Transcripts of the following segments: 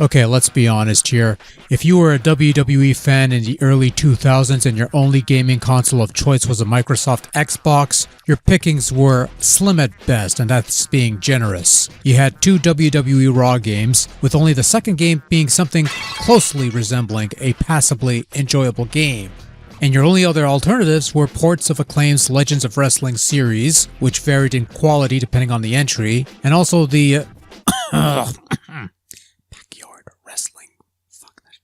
Okay, let's be honest here. If you were a WWE fan in the early 2000s and your only gaming console of choice was a Microsoft Xbox, your pickings were slim at best, and that's being generous. You had 2 WWE Raw games, with only the second game being something closely resembling a passably enjoyable game. And your only other alternatives were ports of Acclaim's Legends of Wrestling series, which varied in quality depending on the entry, and also the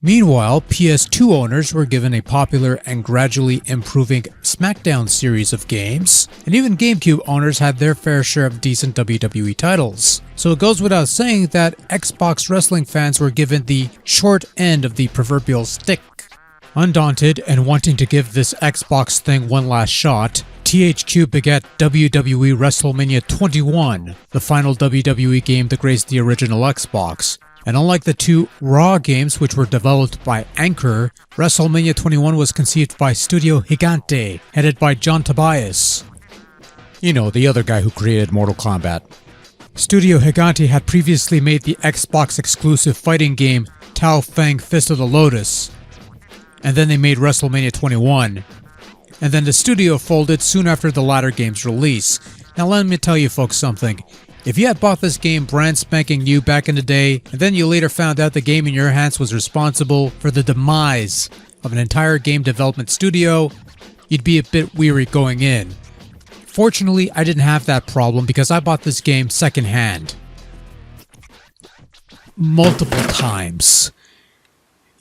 Meanwhile, PS2 owners were given a popular and gradually improving SmackDown series of games, and even GameCube owners had their fair share of decent WWE titles. So it goes without saying that Xbox wrestling fans were given the short end of the proverbial stick. Undaunted and wanting to give this Xbox thing one last shot, THQ begat WWE Wrestlemania 21, the final WWE game that graced the original Xbox. And unlike the 2 Raw games which were developed by Anchor, WrestleMania 21 was conceived by Studio Gigante, headed by John Tobias. You know, the other guy who created Mortal Kombat. Studio Gigante had previously made the Xbox exclusive fighting game Tao Feng Fist of the Lotus. And then they made WrestleMania 21. And then the studio folded soon after the latter game's release. Now let me tell you folks something. If you had bought this game brand spanking new back in the day, and then you later found out the game in your hands was responsible for the demise of an entire game development studio, you'd be a bit weary going in. Fortunately, I didn't have that problem because I bought this game secondhand. Multiple times.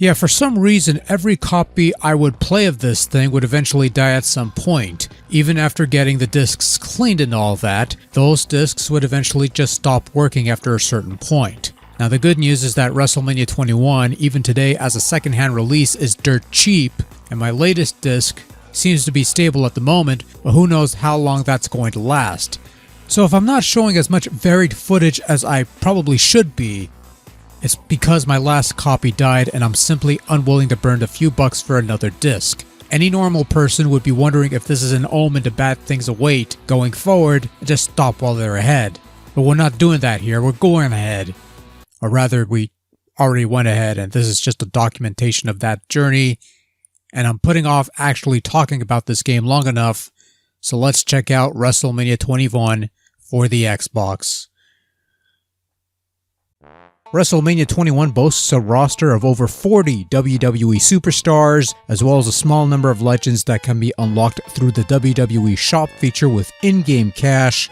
Yeah, for some reason, every copy I would play of this thing would eventually die at some point. Even after getting the discs cleaned and all that, those discs would eventually just stop working after a certain point. Now the good news is that WrestleMania 21, even today as a secondhand release, is dirt cheap, and my latest disc seems to be stable at the moment, but who knows how long that's going to last. So if I'm not showing as much varied footage as I probably should be, it's because my last copy died and I'm simply unwilling to burn a few bucks for another disc. Any normal person would be wondering if this is an omen to bad things await going forward and just stop while they're ahead. But we're not doing that here, we're going ahead. Or rather, we already went ahead and this is just a documentation of that journey. And I'm putting off actually talking about this game long enough, so let's check out WrestleMania 21 for the Xbox. WrestleMania 21 boasts a roster of over 40 WWE superstars, as well as a small number of legends that can be unlocked through the WWE Shop feature with in-game cash,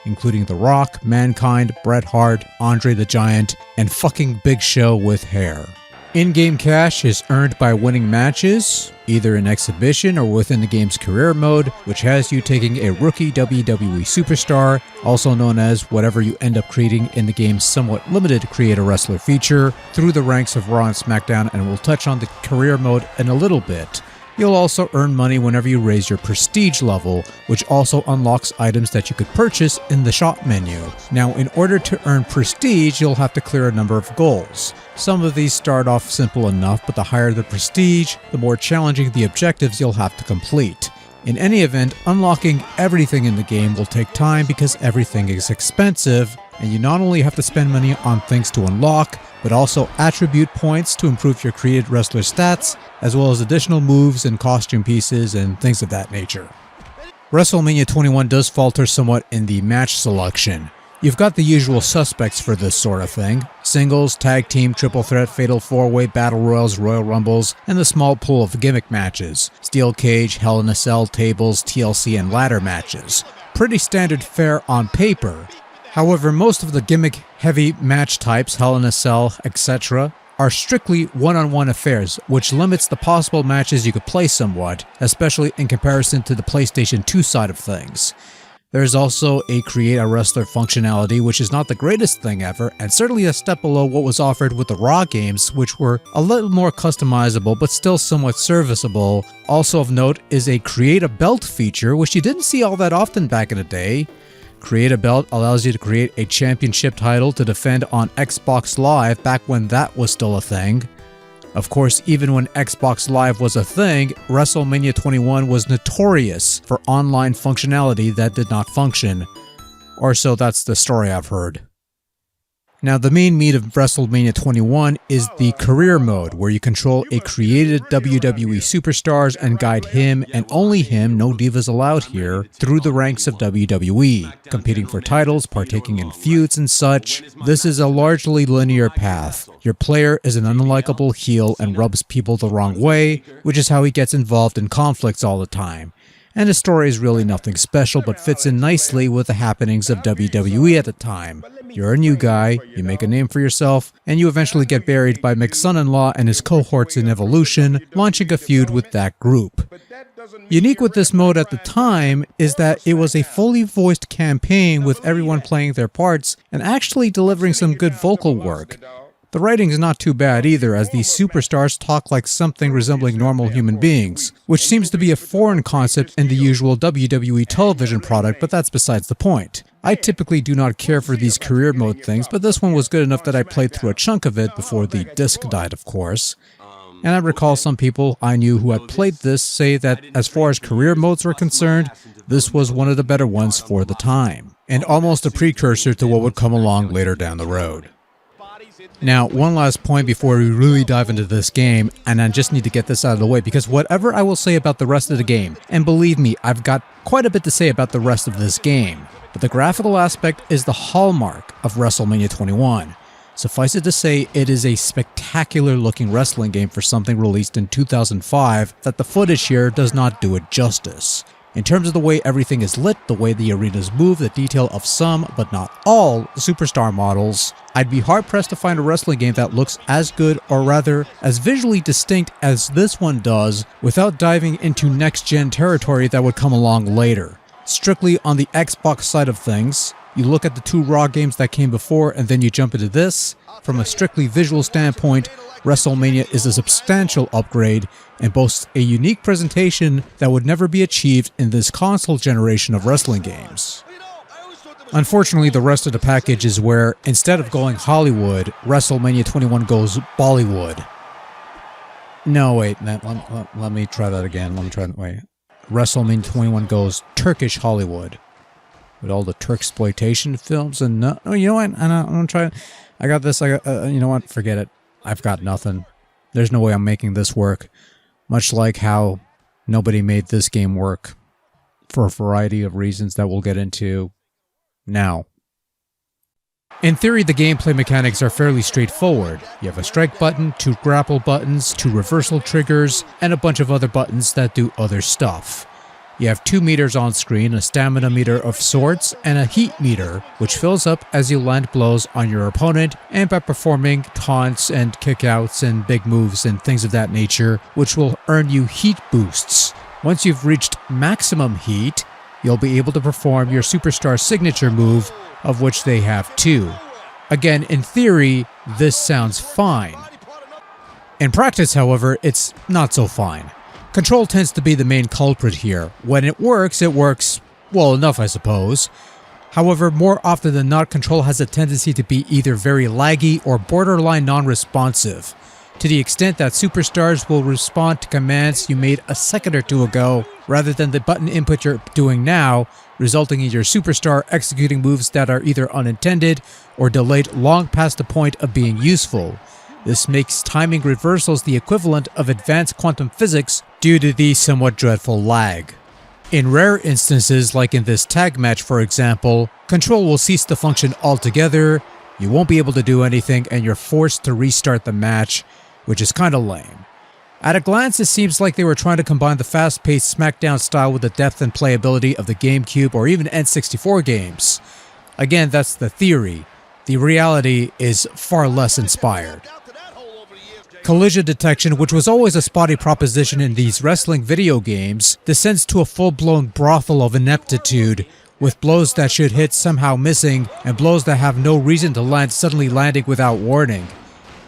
including The Rock, Mankind, Bret Hart, Andre the Giant, and fucking Big Show with hair. In-game cash is earned by winning matches, either in exhibition or within the game's career mode, which has you taking a rookie WWE superstar, also known as whatever you end up creating in the game's somewhat limited Create a Wrestler feature, through the ranks of Raw and SmackDown, and we'll touch on the career mode in a little bit. You'll also earn money whenever you raise your prestige level, which also unlocks items that you could purchase in the shop menu. Now, in order to earn prestige, you'll have to clear a number of goals. Some of these start off simple enough, but the higher the prestige, the more challenging the objectives you'll have to complete. In any event, unlocking everything in the game will take time because everything is expensive, and you not only have to spend money on things to unlock, but also attribute points to improve your created wrestler stats, as well as additional moves and costume pieces and things of that nature. WrestleMania 21 does falter somewhat in the match selection. You've got the usual suspects for this sort of thing: singles, tag team, triple threat, fatal four-way, battle royals, royal rumbles, and the small pool of gimmick matches: steel cage, Hell in a Cell, tables, TLC, and ladder matches. Pretty standard fare on paper. However, most of the gimmick-heavy match types, Hell in a Cell, etc., are strictly one-on-one affairs, which limits the possible matches you could play somewhat, especially in comparison to the PlayStation 2 side of things. There's also a Create a Wrestler functionality, which is not the greatest thing ever, and certainly a step below what was offered with the Raw games, which were a little more customizable but still somewhat serviceable. Also of note is a Create a Belt feature, which you didn't see all that often back in the day. Create a Belt allows you to create a championship title to defend on Xbox Live back when that was still a thing. Of course, even when Xbox Live was a thing, WrestleMania 21 was notorious for online functionality that did not function. Or so that's the story I've heard. Now, the main meat of WrestleMania 21 is the career mode, where you control a created WWE superstars and guide him, and only him, no divas allowed here, through the ranks of WWE, competing for titles, partaking in feuds and such. This is a largely linear path. Your player is an unlikable heel and rubs people the wrong way, which is how he gets involved in conflicts all the time. And the story is really nothing special, but fits in nicely with the happenings of WWE at the time. You're a new guy, you make a name for yourself, and you eventually get buried by Mick's son-in-law and his cohorts in Evolution, launching a feud with that group. Unique with this mode at the time is that it was a fully voiced campaign with everyone playing their parts and actually delivering some good vocal work. The writing is not too bad either, as these superstars talk like something resembling normal human beings, which seems to be a foreign concept in the usual WWE television product, but that's besides the point. I typically do not care for these career mode things, but this one was good enough that I played through a chunk of it before the disc died, of course. And I recall some people I knew who had played this say that as far as career modes were concerned, this was one of the better ones for the time, and almost a precursor to what would come along later down the road. Now, one last point before we really dive into this game, and I just need to get this out of the way, because whatever I will say about the rest of the game, and believe me, I've got quite a bit to say about the rest of this game, but the graphical aspect is the hallmark of WrestleMania 21. Suffice it to say, it is a spectacular looking wrestling game for something released in 2005 that the footage here does not do it justice. In terms of the way everything is lit, the way the arenas move, the detail of some, but not all, superstar models, I'd be hard-pressed to find a wrestling game that looks as good, or rather, as visually distinct as this one does, without diving into next-gen territory that would come along later. Strictly on the Xbox side of things, you look at the two Raw games that came before and then you jump into this. From a strictly visual standpoint, WrestleMania is a substantial upgrade and boasts a unique presentation that would never be achieved in this console generation of wrestling games. Unfortunately, the rest of the package is where, instead of going Hollywood, WrestleMania 21 goes Bollywood. No, wait, let me try that again. Wait. WrestleMania 21 goes Turkish Hollywood. With all the Turksploitation films and no, you know what? I'm trying. I got this. You know what? Forget it. I've got nothing. There's no way I'm making this work. Much like how nobody made this game work for a variety of reasons that we'll get into now. In theory, the gameplay mechanics are fairly straightforward. You have a strike button, 2 grapple buttons, 2 reversal triggers, and a bunch of other buttons that do other stuff. You have 2 meters on screen, a stamina meter of sorts, and a heat meter, which fills up as you land blows on your opponent and by performing taunts and kickouts and big moves and things of that nature, which will earn you heat boosts. Once you've reached maximum heat, you'll be able to perform your superstar signature move, of which they have 2. Again, in theory, this sounds fine. In practice, however, it's not so fine. Control tends to be the main culprit here. When it works, well enough, I suppose. However, more often than not, Control has a tendency to be either very laggy or borderline non-responsive, to the extent that superstars will respond to commands you made a second or two ago, rather than the button input you're doing now, resulting in your superstar executing moves that are either unintended or delayed long past the point of being useful. This makes timing reversals the equivalent of advanced quantum physics due to the somewhat dreadful lag. In rare instances, like in this tag match for example, Control will cease to function altogether, you won't be able to do anything, and you're forced to restart the match, which is kinda lame. At a glance, it seems like they were trying to combine the fast-paced SmackDown style with the depth and playability of the GameCube or even N64 games. Again, that's the theory. The reality is far less inspired. Collision detection, which was always a spotty proposition in these wrestling video games, descends to a full-blown brothel of ineptitude, with blows that should hit somehow missing and blows that have no reason to land suddenly landing without warning.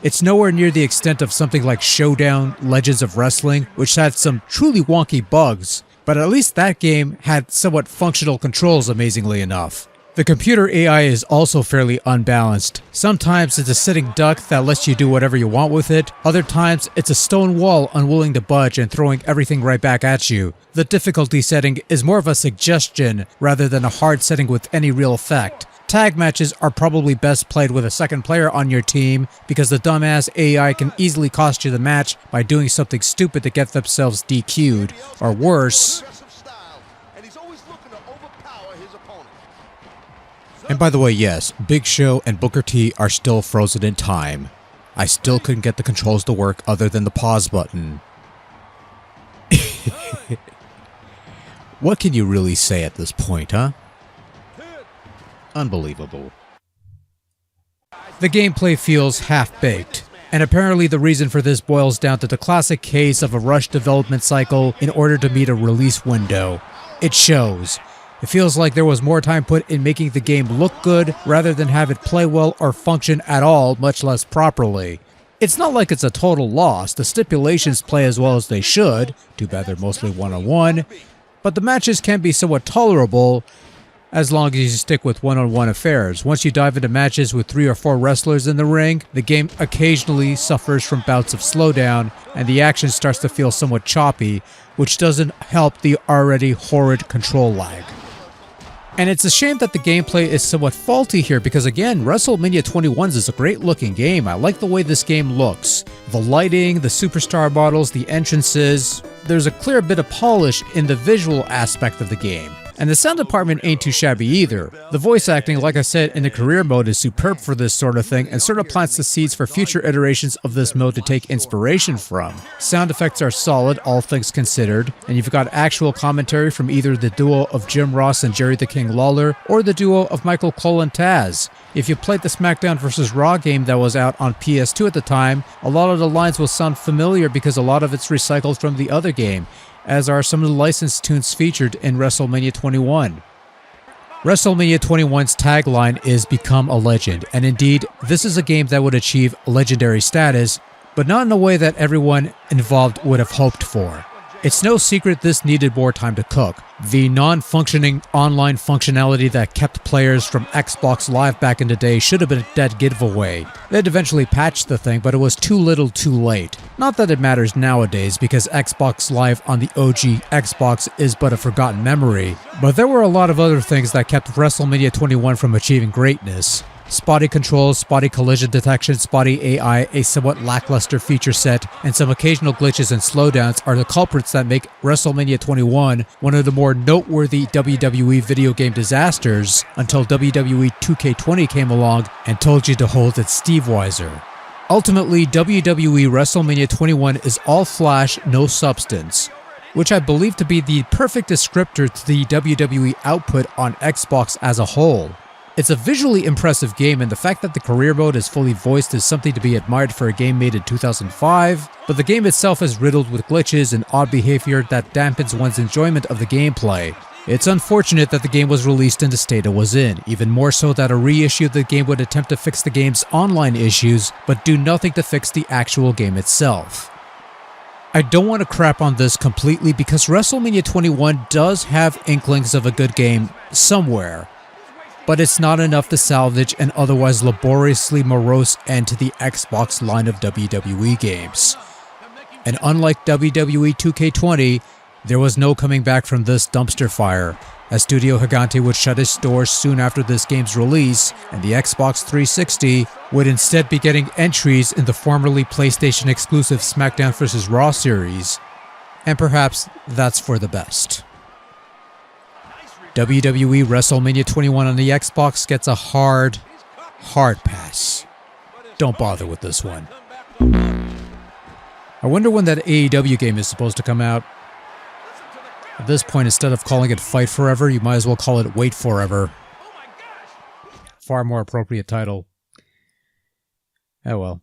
It's nowhere near the extent of something like Showdown Legends of Wrestling, which had some truly wonky bugs, but at least that game had somewhat functional controls, amazingly enough. The computer AI is also fairly unbalanced. Sometimes it's a sitting duck that lets you do whatever you want with it, other times it's a stone wall unwilling to budge and throwing everything right back at you. The difficulty setting is more of a suggestion rather than a hard setting with any real effect. Tag matches are probably best played with a second player on your team because the dumbass AI can easily cost you the match by doing something stupid to get themselves DQ'd, or worse. And by the way, yes, Big Show and Booker T are still frozen in time. I still couldn't get the controls to work other than the pause button. What can you really say at this point, huh? Unbelievable. The gameplay feels half-baked, and apparently the reason for this boils down to the classic case of a rushed development cycle in order to meet a release window. It shows. It feels like there was more time put in making the game look good rather than have it play well or function at all, much less properly. It's not like it's a total loss. The stipulations play as well as they should, too bad they're mostly one-on-one, but the matches can be somewhat tolerable as long as you stick with one-on-one affairs. Once you dive into matches with 3 or 4 wrestlers in the ring, the game occasionally suffers from bouts of slowdown, and the action starts to feel somewhat choppy, which doesn't help the already horrid control lag. And it's a shame that the gameplay is somewhat faulty here because, again, WrestleMania 21 is a great looking game. I like the way this game looks. The lighting, the superstar models, the entrances. There's a clear bit of polish in the visual aspect of the game. And the sound department ain't too shabby either. The voice acting, like I said, in the career mode is superb for this sort of thing and sort of plants the seeds for future iterations of this mode to take inspiration from. Sound effects are solid, all things considered, and you've got actual commentary from either the duo of Jim Ross and Jerry the King Lawler or the duo of Michael Cole and Taz. If you played the SmackDown vs. Raw game that was out on PS2 at the time, a lot of the lines will sound familiar because a lot of it's recycled from the other game, as are some of the licensed tunes featured in WrestleMania 21. WrestleMania 21's tagline is "Become a Legend," and indeed, this is a game that would achieve legendary status, but not in a way that everyone involved would have hoped for. It's no secret this needed more time to cook. The non-functioning online functionality that kept players from Xbox Live back in the day should have been a dead giveaway. They'd eventually patched the thing, but it was too little too late. Not that it matters nowadays, because Xbox Live on the OG Xbox is but a forgotten memory, but there were a lot of other things that kept WrestleMania 21 from achieving greatness. Spotty controls, spotty collision detection, spotty AI, a somewhat lackluster feature set, and some occasional glitches and slowdowns are the culprits that make WrestleMania 21 one of the more noteworthy WWE video game disasters until WWE 2K20 came along and told you to hold its Steve-Weiser. Ultimately, WWE Wrestlemania 21 is all flash, no substance, which I believe to be the perfect descriptor to the WWE output on Xbox as a whole. It's a visually impressive game, and the fact that the career mode is fully voiced is something to be admired for a game made in 2005, but the game itself is riddled with glitches and odd behavior that dampens one's enjoyment of the gameplay. It's unfortunate that the game was released in the state it was in, even more so that a reissue of the game would attempt to fix the game's online issues, but do nothing to fix the actual game itself. I don't want to crap on this completely because WrestleMania 21 does have inklings of a good game somewhere, but it's not enough to salvage an otherwise laboriously morose end to the Xbox line of WWE games. And unlike WWE 2K20, there was no coming back from this dumpster fire, as Studio Gigante would shut its doors soon after this game's release, and the Xbox 360 would instead be getting entries in the formerly PlayStation exclusive SmackDown vs. Raw series, and perhaps that's for the best. WWE Wrestlemania 21 on the Xbox gets a hard pass. Don't bother with this one. I wonder when that AEW game is supposed to come out. At this point, instead of calling it Fight Forever, you might as well call it Wait Forever. Far more appropriate title. Oh well.